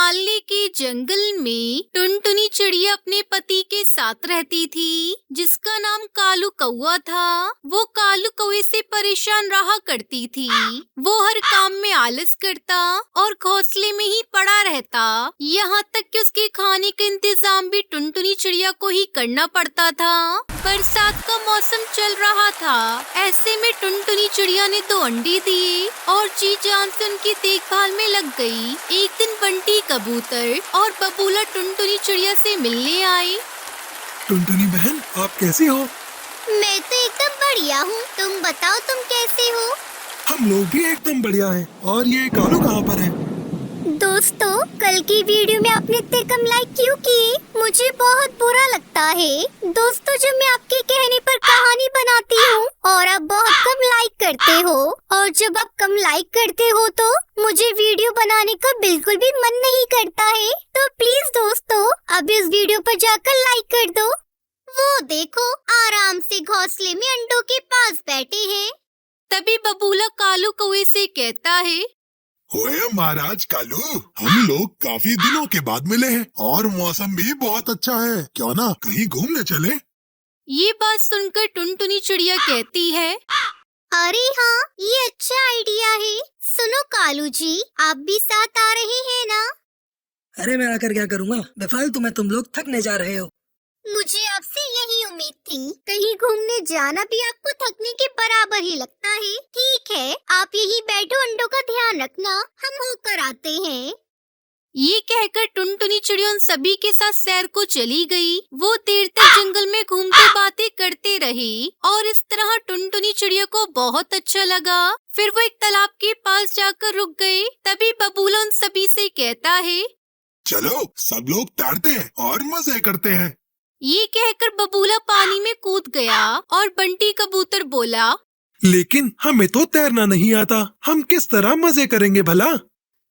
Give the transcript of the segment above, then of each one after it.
हिमालय के जंगल में टुनटुनी चिड़िया अपने पति के साथ रहती थी, जिसका नाम कालू कौआ था। वो कालू कौए से परेशान रहा करती थी। वो हर काम में आलस करता और घोंसले में ही पड़ा रहता, यहाँ तक कि उसके खाने का इंतजाम भी टुनटुनी चिड़िया को ही करना पड़ता था। बरसात का मौसम चल रहा था। ऐसे में टुनटुनी चिड़िया ने 2 अंडे दिए और जी जान से उनकी देखभाल में लग गई। एक दिन बंटी कबूतर और बबूला टुनटुनी चिड़िया से मिलने आए। टुनटुनी बहन, आप कैसी हो? मैं तो एकदम बढ़िया हूँ। तुम बताओ, तुम कैसे हो? हम लोग भी एकदम बढ़िया हैं। और ये कालू कहाँ पर है? दोस्तों, कल की वीडियो में आपने इतने कम लाइक क्यों किए? मुझे बहुत बुरा लगता है। दोस्तों, जब मैं आपके कहने पर कहानी बनाती हूँ और आप बहुत कम लाइक करते हो, और जब आप कम लाइक करते हो तो मुझे वीडियो बनाने का बिल्कुल भी मन नहीं करता है। तो प्लीज दोस्तों, अब इस वीडियो पर जाकर लाइक कर दो। वो देखो, आराम से घोंसले में अंडों के पास बैठे हैं। तभी बबूला कालू कौए से कहता है, ओए महाराज कालू, हम लोग काफी दिनों के बाद मिले हैं और मौसम भी बहुत अच्छा है। क्यों ना कहीं घूमने चले? ये बात सुनकर टुनटुनी चिड़िया कहती है, अरे हाँ, ये अच्छा आइडिया है। सुनो कालू जी, आप भी साथ आ रहे हैं ना? अरे मैं आकर क्या करूँगा? बेफालतू में तुम लोग थकने जा रहे हो। मुझे आपसे यही उम्मीद थी। कहीं घूमने जाना भी आपको थकने के बराबर ही लगता है। ठीक है, आप यही बैठो, अंडों का ध्यान रखना, हम होकर आते हैं। ये कहकर टुनटुनी चिड़िया उन सभी के साथ सैर को चली गई। वो देर तक जंगल में घूमते बातें करते रहे और इस तरह टुनटुनी चिड़िया को बहुत अच्छा लगा। फिर वो एक तालाब के पास जाकर रुक गए। तभी बबूला उन सभी से कहता है, चलो सब लोग तैरते हैं और मजे करते हैं। ये कहकर बबूला पानी में कूद गया और बंटी कबूतर बोला, लेकिन हमें तो तैरना नहीं आता, हम किस तरह मजे करेंगे भला?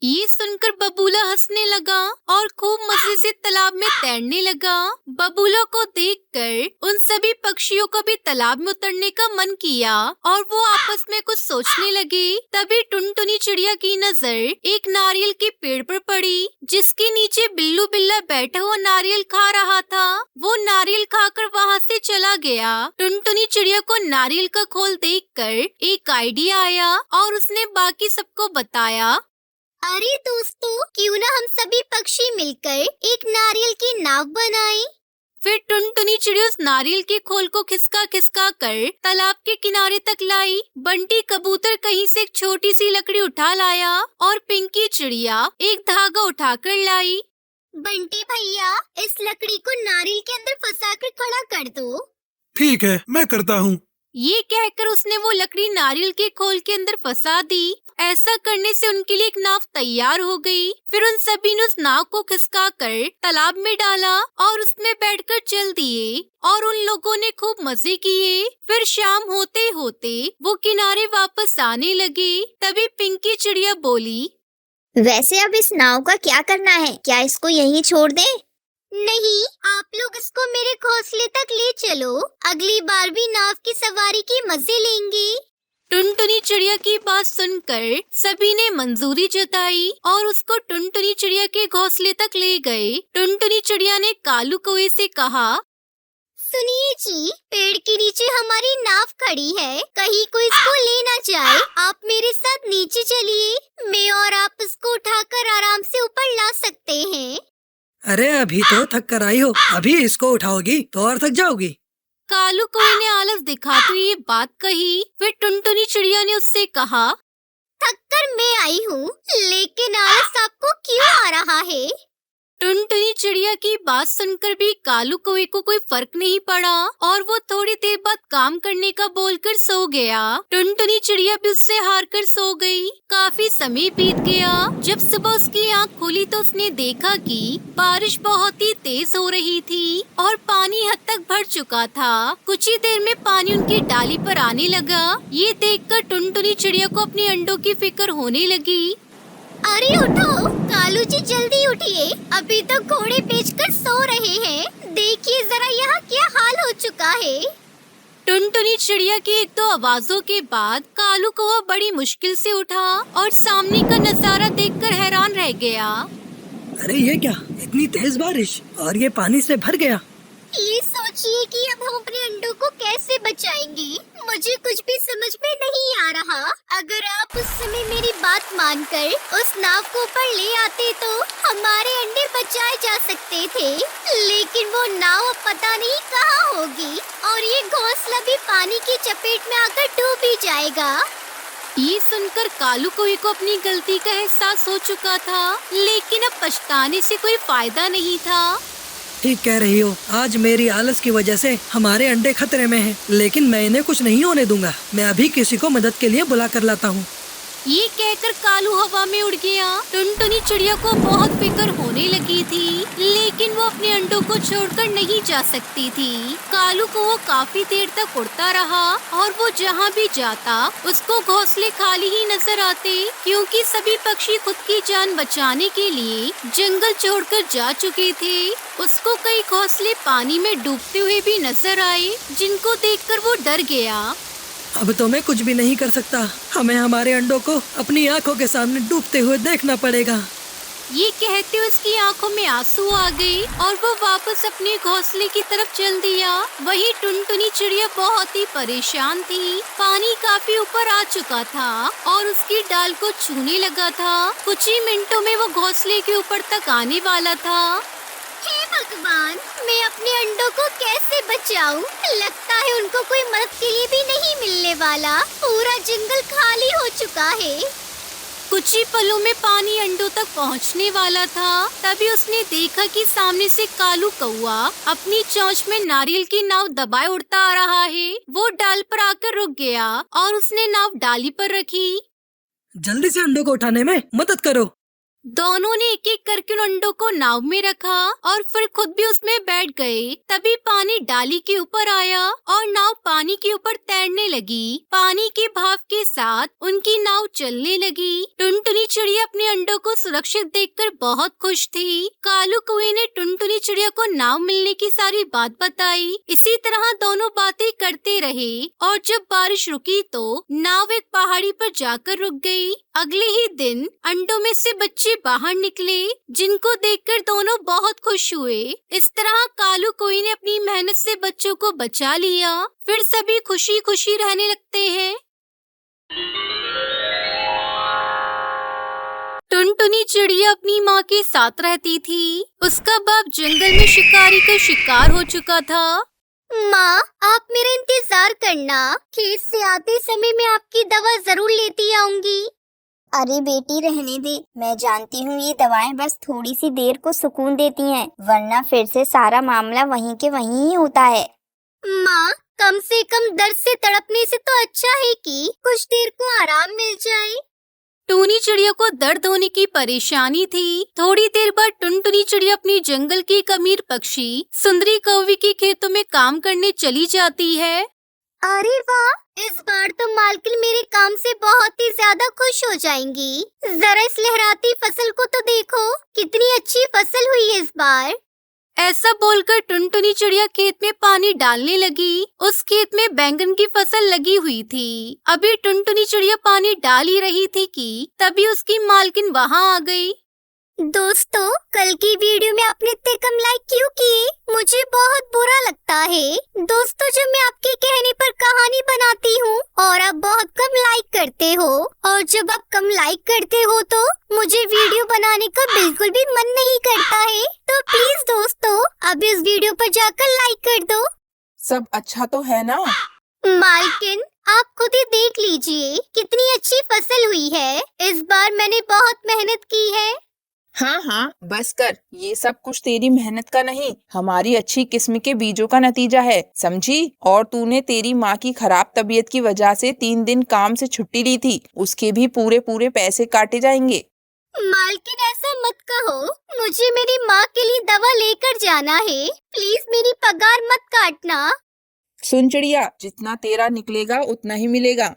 ये सुनकर बबूला हंसने लगा और खूब मजे से तालाब में तैरने लगा। बबूला को देखकर उन सभी पक्षियों को भी तालाब में उतरने का मन किया और वो आपस में कुछ सोचने लगे। तभी टुनटुनी चिड़िया की नजर एक नारियल के पेड़ पर पड़ी, जिसके नीचे बिल्लू बिल्ला बैठा हुआ नारियल खा रहा था। वो नारियल खाकर वहाँ से चला गया। टुनटुनी चिड़िया को नारियल का खोल देखकर एक आइडिया आया और उसने बाकी सबको बताया, अरे दोस्तों, क्यों ना हम सभी पक्षी मिलकर एक नारियल की नाव बनाएं? फिर टुनटुनी चिड़िया उस नारियल के खोल को खिसका खिसका कर तालाब के किनारे तक लाई। बंटी कबूतर कहीं से एक छोटी सी लकड़ी उठा लाया और पिंकी चिड़िया एक धागा उठाकर लाई। बंटी भैया, इस लकड़ी को नारियल के अंदर फंसाकर खड़ा कर दो। ठीक है, मैं करता हूँ। ये कहकर उसने वो लकड़ी नारियल के खोल के अंदर फंसा दी। ऐसा करने से उनके लिए एक नाव तैयार हो गई। फिर उन सभी ने उस नाव को खिसका कर तालाब में डाला और उसमें बैठकर चल दिए और उन लोगों ने खूब मजे किए। फिर शाम होते होते वो किनारे वापस आने लगे। तभी पिंकी चिड़िया बोली, वैसे अब इस नाव का क्या करना है? क्या इसको यहीं छोड़ दें? नहीं, आप लोग इसको मेरे घोंसले तक ले चलो। अगली बार भी नाव की सवारी के मजे लेंगे। टुनटुनी चिड़िया की बात सुनकर सभी ने मंजूरी जताई और उसको टुनटुनी चिड़िया के घोंसले तक ले गए। टुनटुनी चिड़िया ने कालू कौए से कहा, सुनिए जी, पेड़ के नीचे हमारी नाव खड़ी है, कहीं कोई इसको ले ना जाए। आप मेरे साथ नीचे चलिए, मैं और आप इसको उठाकर आराम से ऊपर ला सकते हैं। अरे अभी तो थक कर आई हो, अभी इसको उठाओगी तो और थक जाओगी। कालू कौए ने आलस दिखाते हुए ये बात कही। फिर टुनटुनी चिड़िया ने उससे कहा, थक कर मैं आई हूँ, लेकिन आलस आपको क्यों आ रहा है? टुनटुनी चिड़िया की बात सुनकर भी कालू कौए को कोई फर्क नहीं पड़ा और वो थोड़ी देर बाद काम करने का बोलकर सो गया। टुनटुनी चिड़िया भी उससे हार कर सो गई। काफी समय बीत गया। जब सुबह उसकी आँख खुली तो उसने देखा कि बारिश बहुत ही तेज हो रही थी और पानी हद तक भर चुका था। कुछ ही देर में पानी उनकी डाली पर आने लगा। ये देखकर टुनटुनी चिड़िया को अपने अंडों की फिक्र होने लगी। अरे उठो कालू जी, जल्दी उठिए, अभी तो घोड़े बेचकर सो रहे हैं। देखिए जरा यहाँ क्या हाल हो चुका है। टुनटुनी चिड़िया की एक दो आवाजों के बाद कालू कौवा बड़ी मुश्किल से उठा और सामने का नजारा देखकर हैरान रह गया। अरे ये क्या, इतनी तेज बारिश और ये पानी से भर गया। ये सोचिए कि अब हम अपने अंडों को कैसे बचाएंगे। मुझे कुछ भी समझ में नहीं आ रहा। अगर आप उस समय मेरी बात मानकर उस नाव को ऊपर ले आते तो हमारे अंडे बचाए जा सकते थे, लेकिन वो नाव अब पता नहीं कहाँ होगी और ये घोंसला भी पानी की चपेट में आकर डूब ही जाएगा। ये सुनकर कालू कौवे को अपनी गलती का एहसास हो चुका था, लेकिन अब पछताने से कोई फायदा नहीं था। ठीक कह रही हो, आज मेरी आलस की वजह से हमारे अंडे खतरे में हैं, लेकिन मैं इन्हें कुछ नहीं होने दूंगा। मैं अभी किसी को मदद के लिए बुला कर लाता हूँ। ये कहकर कालू हवा में उड़ गया। टुनटुनी चिड़िया को बहुत फिक्र होने लगी थी, लेकिन वो अपने अंडों को छोड़कर नहीं जा सकती थी। कालू को वो काफी देर तक उड़ता रहा और वो जहाँ भी जाता उसको घोंसले खाली ही नजर आते, क्योंकि सभी पक्षी खुद की जान बचाने के लिए जंगल छोड़कर जा चुके थे। उसको कई घोंसले पानी में डूबते हुए भी नजर आए, जिनको देखकर वो डर गया। अब तो मैं कुछ भी नहीं कर सकता। हमें हमारे अंडों को अपनी आंखों के सामने डूबते हुए देखना पड़ेगा। ये कहते उसकी आंखों में आंसू आ गए और वो वापस अपने घोंसले की तरफ चल दिया। वही टुनटुनी चिड़िया बहुत ही परेशान थी। पानी काफी ऊपर आ चुका था और उसकी डाल को छूने लगा था। कुछ ही मिनटों में वो घोंसले के ऊपर तक आने वाला था। हे भगवान, मैं अपने अंडों को कैसे बचाऊं? लगता है उनको कोई मदद के लिए भी नहीं मिलने वाला। पूरा जंगल खाली हो चुका है। कुछ ही पलों में पानी अंडों तक पहुंचने वाला था। तभी उसने देखा कि सामने से कालू कौवा अपनी चोंच में नारियल की नाव दबाए उड़ता आ रहा है। वो डाल पर आकर रुक गया और उसने नाव डाली पर रखी। जल्दी से अंडों को उठाने में मदद करो। दोनों ने एक एक करके उन अंडों को नाव में रखा और फिर खुद भी उसमें बैठ गए। तभी पानी डाली के ऊपर आया और नाव पानी के ऊपर तैरने लगी। पानी के भाव के साथ उनकी नाव चलने लगी। टुनटुनी चिड़िया अपने अंडों को सुरक्षित देखकर बहुत खुश थी। कालू कौवे ने टुनटुनी चिड़िया को नाव मिलने की सारी बात बताई। इसी तरह दोनों बातें करते रहे और जब बारिश रुकी तो नाव एक पहाड़ी पर जाकर रुक गई। अगले ही दिन अंडों में से बच्चे बाहर निकले, जिनको देखकर दोनों बहुत खुश हुए। इस तरह कालू कौवे ने अपनी मेहनत से बच्चों को बचा लिया। फिर सभी खुशी खुशी रहने लगते हैं। टुनटुनी चिड़िया अपनी माँ के साथ रहती थी। उसका बाप जंगल में शिकारी का शिकार हो चुका था। माँ, आप मेरा इंतजार करना। खेत से आते समय मैं आपकी दवा जरूर लेती आऊंगी। अरे बेटी, रहने दे। मैं जानती हूँ ये दवाएं बस थोड़ी सी देर को सुकून देती हैं, वरना फिर से सारा मामला वहीं के वहीं ही होता है। माँ, कम से कम दर्द से तड़पने से तो अच्छा है कि कुछ देर को आराम मिल जाए। टूनी चिड़िया को दर्द होने की परेशानी थी। थोड़ी देर बाद टुनटुनी चिड़िया अपनी जंगल की एक अमीर पक्षी सुंदरी कौवी के खेतों में काम करने चली जाती है। अरे वाह, इस बार तो मालकिन मेरे काम से बहुत ही ज्यादा खुश हो जाएंगी। जरा इस लहराती फसल को तो देखो, कितनी अच्छी फसल हुई है इस बार। ऐसा बोलकर टुनटुनी चिड़िया खेत में पानी डालने लगी। उस खेत में बैंगन की फसल लगी हुई थी। अभी टुनटुनी चिड़िया पानी डाल ही रही थी कि तभी उसकी मालकिन वहाँ आ गई। दोस्तों, कल की वीडियो में आपने इतने कम लाइक क्यों किए? मुझे बहुत बुरा लगता है। दोस्तों, जब मैं आपके कहने पर कहानी बनाती हूँ और आप बहुत कम लाइक करते हो, और जब आप कम लाइक करते हो तो मुझे वीडियो बनाने का बिल्कुल भी मन नहीं करता है। तो प्लीज दोस्तों, अभी इस वीडियो पर जाकर लाइक कर दो। सब अच्छा तो है ना? मालकिन, आप खुद ही देख लीजिए कितनी अच्छी फसल हुई है। इस बार मैंने बहुत मेहनत की है। हाँ हाँ, बस कर। ये सब कुछ तेरी मेहनत का नहीं, हमारी अच्छी किस्म के बीजों का नतीजा है, समझी? और तूने तेरी माँ की खराब तबीयत की वजह से 3 दिन काम से छुट्टी ली थी, उसके भी पूरे पूरे पैसे काटे जाएंगे। मालकिन, ऐसा मत कहो। मुझे मेरी माँ के लिए दवा लेकर जाना है। प्लीज मेरी पगार मत काटना। सुन चिड़िया, जितना तेरा निकलेगा उतना ही मिलेगा।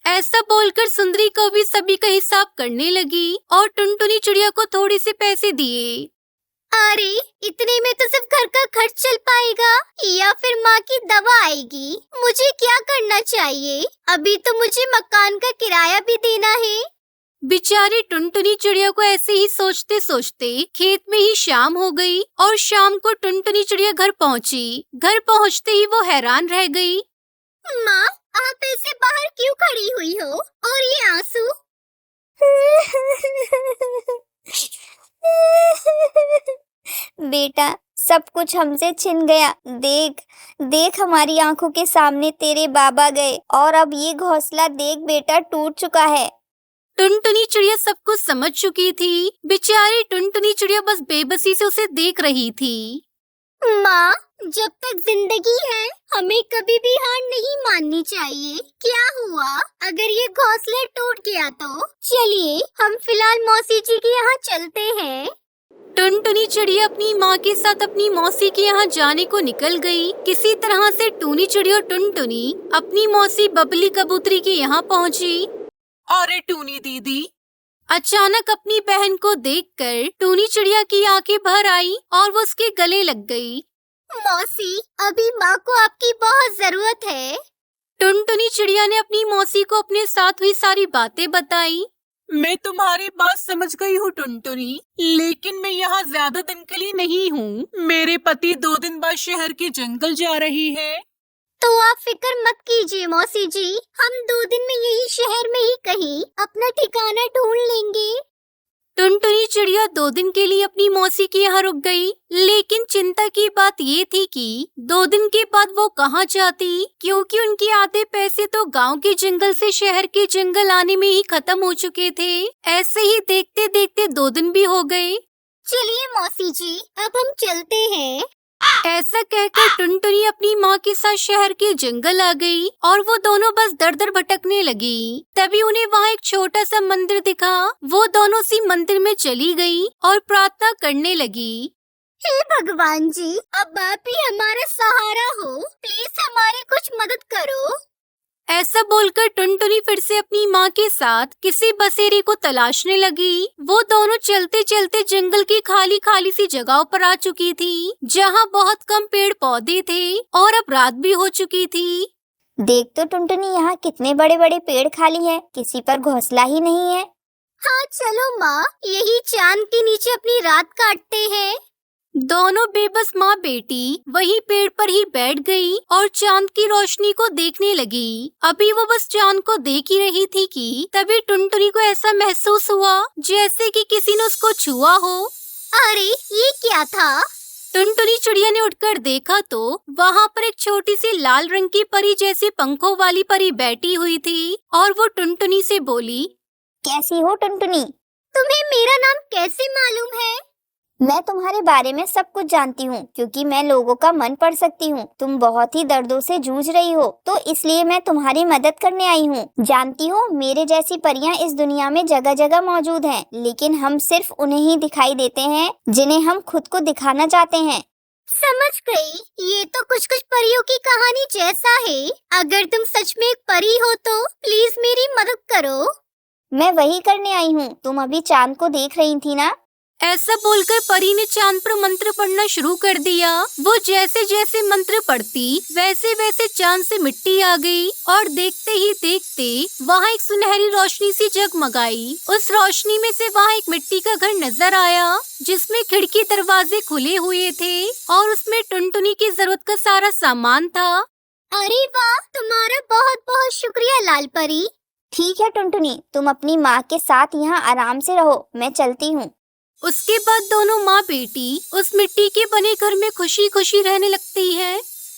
ऐसा बोलकर सुंदरी कौवी सभी का हिसाब करने लगी और टुनटुनी चिड़िया को थोड़े से पैसे दिए। अरे, इतने में तो सिर्फ घर का खर्च चल पाएगा या फिर माँ की दवा आएगी। मुझे क्या करना चाहिए? अभी तो मुझे मकान का किराया भी देना है। बेचारी टुनटुनी चिड़िया को ऐसे ही सोचते सोचते खेत में ही शाम हो गई और शाम को टुनटुनी चिड़िया घर पहुंची। घर पहुंचते ही वो हैरान रह गई। माँ, आप ऐसे बाहर क्यों खड़ी हुई हो? और ये आंसू? बेटा, सब कुछ हमसे छिन गया। देख देख, हमारी आंखों के सामने तेरे बाबा गए और अब ये घोंसला देख बेटा, टूट चुका है। टुनटुनी चिड़िया सब कुछ समझ चुकी थी। बेचारी टुनटुनी चिड़िया बस बेबसी से उसे देख रही थी। माँ, जब तक जिंदगी है हमें कभी भी हार नहीं माननी चाहिए। क्या हुआ अगर ये घोंसला टूट गया तो? चलिए हम फिलहाल मौसी जी के यहाँ चलते हैं। टुनटुनी चिड़िया अपनी माँ के साथ अपनी मौसी के यहाँ जाने को निकल गई। किसी तरह से टूनी चिड़िया और टुनटुनी अपनी मौसी बबली कबूतरी के यहाँ पहुँची। अरे टूनी दीदी, अचानक अपनी बहन को देखकर टूनी चिड़िया की आंखें भर आई और वो उसके गले लग गई। मौसी, अभी माँ को आपकी बहुत जरूरत है। टुनटुनी चिड़िया ने अपनी मौसी को अपने साथ हुई सारी बातें बताई। मैं तुम्हारी बात समझ गई हूँ टुनटुनी, लेकिन मैं यहाँ ज्यादा दिन के लिए नहीं हूँ। मेरे पति 2 दिन बाद शहर के जंगल जा रही है। तो आप फिक्र मत कीजिए मौसी जी, हम 2 दिन में यही शहर में ही कहीं अपना ठिकाना ढूंढ लेंगे। टुनटुनी चिड़िया 2 दिन के लिए अपनी मौसी के यहाँ रुक गई, लेकिन चिंता की बात ये थी कि 2 दिन के बाद वो कहाँ जाती, क्योंकि उनके आधे पैसे तो गांव के जंगल से शहर के जंगल आने में ही खत्म हो चुके थे। ऐसे ही देखते देखते 2 दिन भी हो गए। चलिए मौसी जी, अब हम चलते हैं। ऐसा कहकर टुनटुनी अपनी माँ के साथ शहर के जंगल आ गई और वो दोनों बस दर दर भटकने लगी। तभी उन्हें वहाँ एक छोटा सा मंदिर दिखा। वो दोनों उसी मंदिर में चली गई और प्रार्थना करने लगी। हे भगवान जी, अब आप ही हमारा सहारा हो, प्लीज हमारी कुछ मदद करो। ऐसा बोलकर टुनटुनी फिर से अपनी माँ के साथ किसी बसेरे को तलाशने लगी। वो दोनों चलते चलते जंगल की खाली खाली सी जगहों पर आ चुकी थी, जहाँ बहुत कम पेड़ पौधे थे और अब रात भी हो चुकी थी। देख तो टुनटुनी, यहाँ कितने बड़े बड़े पेड़ खाली हैं, किसी पर घोंसला ही नहीं है। हाँ चलो माँ, यही चांद के नीचे अपनी रात काटते हैं। दोनों बेबस माँ बेटी वही पेड़ पर ही बैठ गई और चांद की रोशनी को देखने लगी। अभी वो बस चांद को देख ही रही थी कि तभी टुनटुनी को ऐसा महसूस हुआ जैसे कि किसी ने उसको छुआ हो। अरे ये क्या था? टुनटुनी चिड़िया ने उठकर देखा तो वहाँ पर एक छोटी सी लाल रंग की परी जैसी पंखों वाली परी बैठी हुई थी और वो टुनटुनी से बोली, कैसी हो टुनटुनी? तुम्हें मेरा नाम कैसे मालूम है? मैं तुम्हारे बारे में सब कुछ जानती हूँ, क्योंकि मैं लोगों का मन पढ़ सकती हूँ। तुम बहुत ही दर्दों से जूझ रही हो, तो इसलिए मैं तुम्हारी मदद करने आई हूँ। जानती हो, मेरे जैसी परियां इस दुनिया में जगह जगह मौजूद हैं, लेकिन हम सिर्फ उन्हें ही दिखाई देते हैं जिन्हें हम खुद को दिखाना चाहते हैं। समझ गई, ये तो कुछ कुछ परियों की कहानी जैसा है। अगर तुम सच में एक परी हो तो प्लीज मेरी मदद करो। मैं वही करने आई हूँ। तुम अभी चांद को देख रही थी ना? ऐसा बोलकर परी ने चांद पर मंत्र पढ़ना शुरू कर दिया। वो जैसे जैसे मंत्र पढ़ती वैसे वैसे चांद से मिट्टी आ गई और देखते ही देखते वहाँ एक सुनहरी रोशनी सी जगमगाई। उस रोशनी में से वहाँ एक मिट्टी का घर नजर आया, जिसमें खिड़की दरवाजे खुले हुए थे और उसमें टुनटुनी की जरूरत का सारा सामान था। अरे वाह, तुम्हारा बहुत बहुत शुक्रिया लाल परी। ठीक है टुनटुनी, तुम अपनी माँ के साथ यहाँ आराम से रहो, मैं चलती हूँ। उसके बाद दोनों माँ बेटी उस मिट्टी के बने घर में खुशी खुशी रहने लगती है।